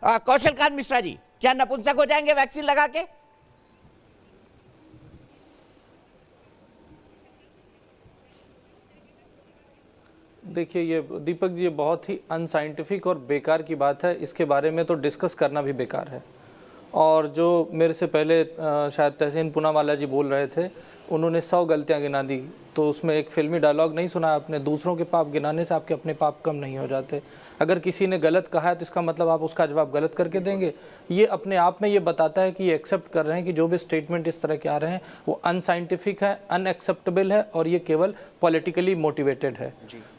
कौशल कांत मिश्रा जी, क्या नपुंसक हो जाएंगे वैक्सीन लगा के? देखिए, ये दीपक जी, ये बहुत ही अनसाइंटिफिक और बेकार की बात है। इसके बारे में तो डिस्कस करना भी बेकार है। और जो मेरे से पहले शायद तहसीन पूनावाला जी बोल रहे थे, उन्होंने 100 गलतियां गिना दी, तो उसमें एक फिल्मी डायलॉग नहीं सुना आपने, दूसरों के पाप गिनाने से आपके अपने पाप कम नहीं हो जाते। अगर किसी ने गलत कहा है तो इसका मतलब आप उसका जवाब गलत करके देंगे। ये अपने आप में ये बताता है कि ये एक्सेप्ट कर रहे हैं कि जो भी स्टेटमेंट इस तरह के आ रहे हैं वो अनसाइंटिफिक है, अनएक्सेप्टेबल है और ये केवल पॉलिटिकली मोटिवेटेड है।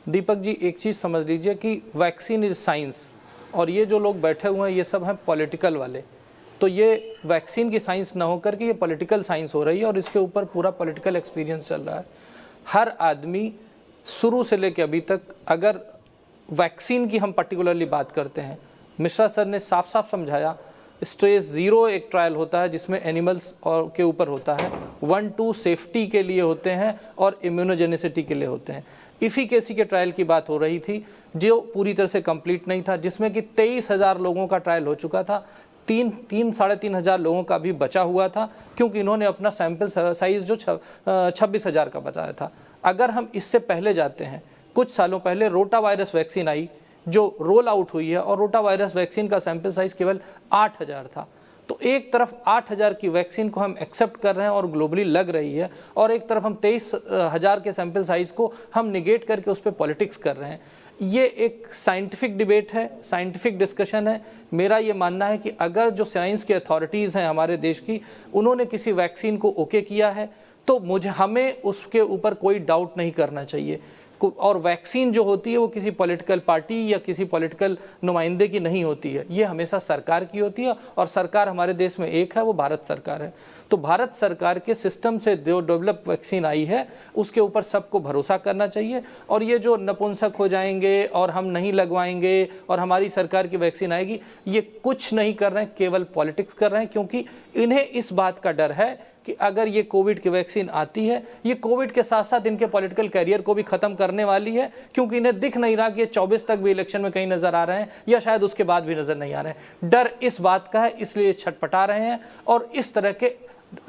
दीपक जी, एक चीज़ समझ लीजिए कि वैक्सीन इज साइंस, और ये जो लोग बैठे हुए हैं ये सब हैं पॉलिटिकल वाले। तो ये वैक्सीन की साइंस ना होकर के ये पॉलिटिकल साइंस हो रही है और इसके ऊपर पूरा पॉलिटिकल एक्सपीरियंस चल रहा है। हर आदमी शुरू से लेकर अभी तक, अगर वैक्सीन की हम पर्टिकुलरली बात करते हैं, मिश्रा सर ने साफ साफ समझाया, स्टेज 0 एक ट्रायल होता है जिसमें एनिमल्स और के ऊपर होता है, 1-2 सेफ्टी के लिए होते हैं और इम्यूनोजेनिसिटी के लिए होते हैं। इफिकेसी के ट्रायल की बात हो रही थी जो पूरी तरह से कंप्लीट नहीं था, जिसमें कि 23,000 लोगों का ट्रायल हो चुका था, 3-3.5 हजार लोगों का भी बचा हुआ था, क्योंकि इन्होंने अपना सैंपल साइज जो 26,000 का बताया था। अगर हम इससे पहले जाते हैं, कुछ सालों पहले रोटा वायरस वैक्सीन आई जो रोल आउट हुई है, और रोटा वायरस वैक्सीन का सैंपल साइज केवल 8,000 था। तो एक तरफ 8,000 की वैक्सीन को हम एक्सेप्ट कर रहे हैं और ग्लोबली लग रही है, और एक तरफ हम 23,000 के सैंपल साइज को हम निगेट करके उस पर पॉलिटिक्स कर रहे हैं। ये एक साइंटिफिक डिबेट है, साइंटिफिक डिस्कशन है। मेरा ये मानना है कि अगर जो साइंस की अथॉरिटीज़ हैं हमारे देश की, उन्होंने किसी वैक्सीन को ओके किया है तो हमें उसके ऊपर कोई डाउट नहीं करना चाहिए। और वैक्सीन जो होती है वो किसी पॉलिटिकल पार्टी या किसी पॉलिटिकल नुमाइंदे की नहीं होती है, ये हमेशा सरकार की होती है, और सरकार हमारे देश में एक है, वो भारत सरकार है। तो भारत सरकार के सिस्टम से जो डेवलप वैक्सीन आई है उसके ऊपर सबको भरोसा करना चाहिए। और ये जो नपुंसक हो जाएंगे और हम नहीं लगवाएंगे और हमारी सरकार की वैक्सीन आएगी, ये कुछ नहीं कर रहे हैं, केवल पॉलिटिक्स कर रहे हैं, क्योंकि इन्हें इस बात का डर है कि अगर ये कोविड की वैक्सीन आती है, ये कोविड के साथ साथ इनके पॉलिटिकल कैरियर को भी खत्म करने वाली है, क्योंकि इन्हें दिख नहीं रहा कि ये 24 तक भी इलेक्शन में कहीं नजर आ रहे हैं या शायद उसके बाद भी नजर नहीं आ रहे हैं। डर इस बात का है, इसलिए छटपटा रहे हैं और इस तरह के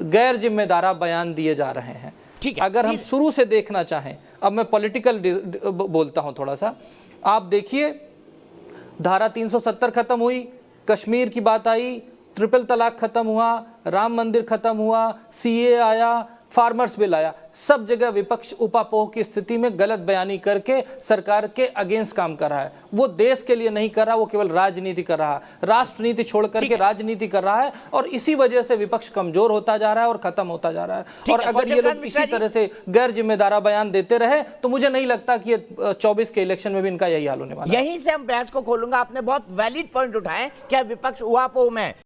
गैर जिम्मेदारा बयान दिए जा रहे हैं। ठीक है, अगर हम शुरू से देखना चाहें, अब मैं पॉलिटिकल बोलता हूं थोड़ा सा, आप देखिए, धारा 370 खत्म हुई, कश्मीर की बात आई, ट्रिपल तलाक खत्म हुआ, राम मंदिर खत्म हुआ, सीए आया, फार्मर्स बिल आया, सब जगह विपक्ष उपापोह की स्थिति में गलत बयानी करके सरकार के अगेंस्ट काम कर रहा है। वो देश के लिए नहीं कर रहा, वो केवल राजनीति कर रहा है, राष्ट्रनीति छोड़ करके राजनीति कर रहा है, और इसी वजह से विपक्ष कमजोर होता जा रहा है और खत्म होता जा रहा है। और अगर ये लोग इसी तरह से गैर जिम्मेदारा बयान देते रहे तो मुझे नहीं लगता कि ये 24 के इलेक्शन में भी इनका यही हाल होने वाला है। यहीं से हम बहस को खोलूंगा। आपने बहुत वैलिड पॉइंट उठाए, क्या विपक्ष उहापोह में